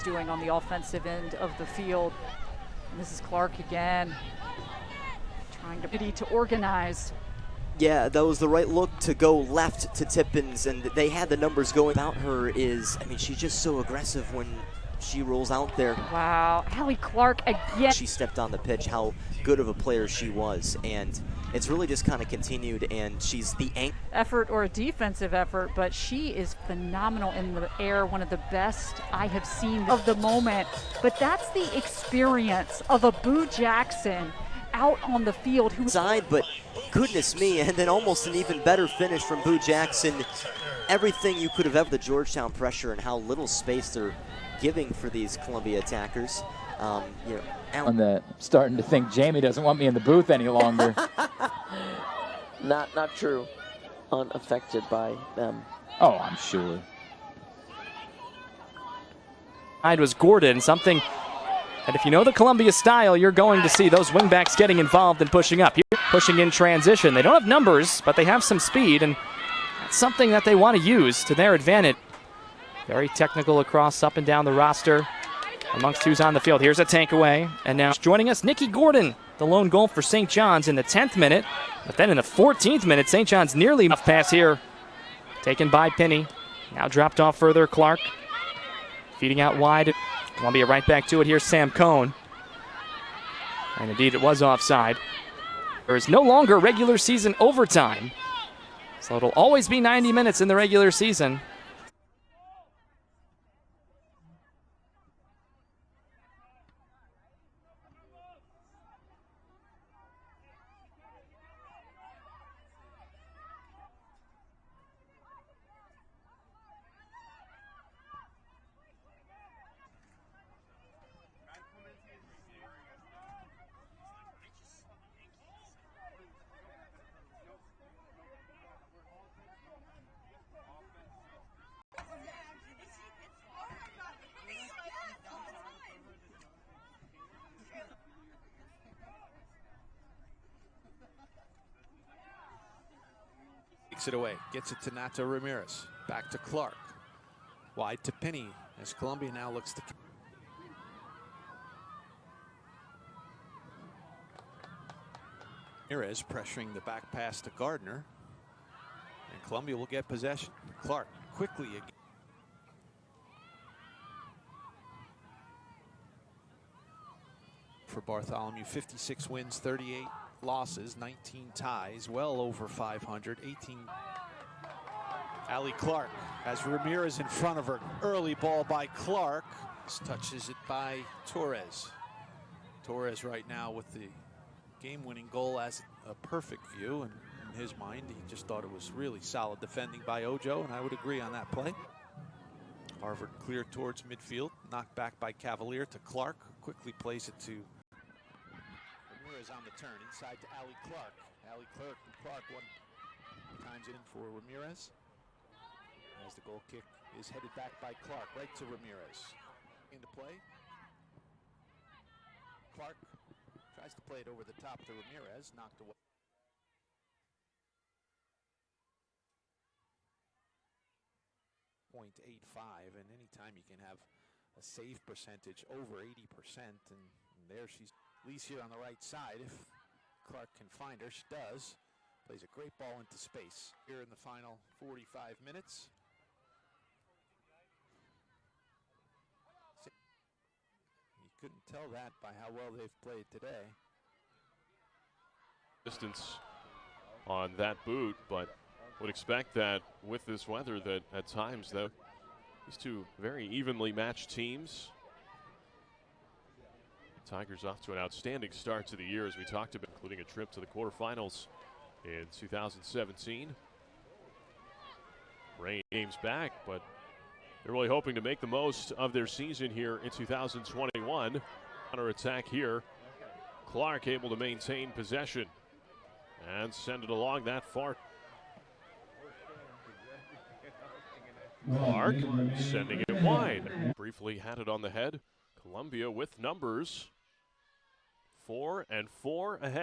doing on the offensive end of the field. And this is Clark again, trying to organize. Yeah, that was the right look to go left to Tippins, and they had the numbers going. About her is, I mean, she's just so aggressive when she rolls out there. Wow, Allie Clark again. She stepped on the pitch, how good of a player she was, and it's really just kind of continued, and she's the effort or a defensive effort, but she is phenomenal in the air, one of the best I have seen of the moment. But that's the experience of a Boo Jackson out on the field who side, but goodness me, and then almost an even better finish from Boo Jackson. Everything you could have ever, the Georgetown pressure and how little space they're giving for these Columbia attackers. You know, Starting to think Jamie doesn't want me in the booth any longer. Not true. Unaffected by them. Oh, I'm sure. It was Gordon, something that if you know the Columbia style, you're going to see those wingbacks getting involved and pushing up. Here, pushing in transition. They don't have numbers, but they have some speed, and that's something that they want to use to their advantage. Very technical across up and down the roster amongst who's on the field. Here's a tank away, and now joining us, Nikki Gordon, the lone goal for St. John's in the 10th minute. But then in the 14th minute, St. John's nearly off pass here. Taken by Penny. Now dropped off further, Clark. Feeding out wide. Columbia right back to it. Here's Sam Cohn. And indeed, it was offside. There is no longer regular season overtime. So it'll always be 90 minutes in the regular season. Takes it away, gets it to Nato Ramirez, back to Clark, wide to Penny as Columbia now looks to. Ramirez pressuring the back pass to Gardner, and Columbia will get possession. Clark quickly again. For Bartholomew, 56 wins, 38 losses, 19 ties, well over 500, 18. Allie Clark has Ramirez in front of her. Early ball by Clark. Touches it by Torres. Torres right now with the game-winning goal as a perfect view, and in his mind, he just thought it was really solid defending by Ojo, and I would agree on that play. Harvard clear towards midfield, knocked back by Cavalier to Clark, who quickly plays it to Ramirez on the turn, inside to Allie Clark. Allie Clark one times it in for Ramirez. As the goal kick is headed back by Clark, right to Ramirez. Into play. Clark tries to play it over the top to Ramirez, knocked away. .85, and anytime you can have a save percentage over 80%, and there she's at least here on the right side. If Clark can find her, she does. Plays a great ball into space here in the final 45 minutes. You couldn't tell that by how well they've played today. Distance on that boot, but would expect that with this weather that at times though these two very evenly matched teams. Tigers off to an outstanding start to the year, as we talked about, including a trip to the quarterfinals in 2017. Rain games back, but they're really hoping to make the most of their season here in 2021. Counter attack here. Clark able to maintain possession and send it along that far. Clark sending it wide. Briefly had it on the head. Columbia with numbers. 4-4 ahead.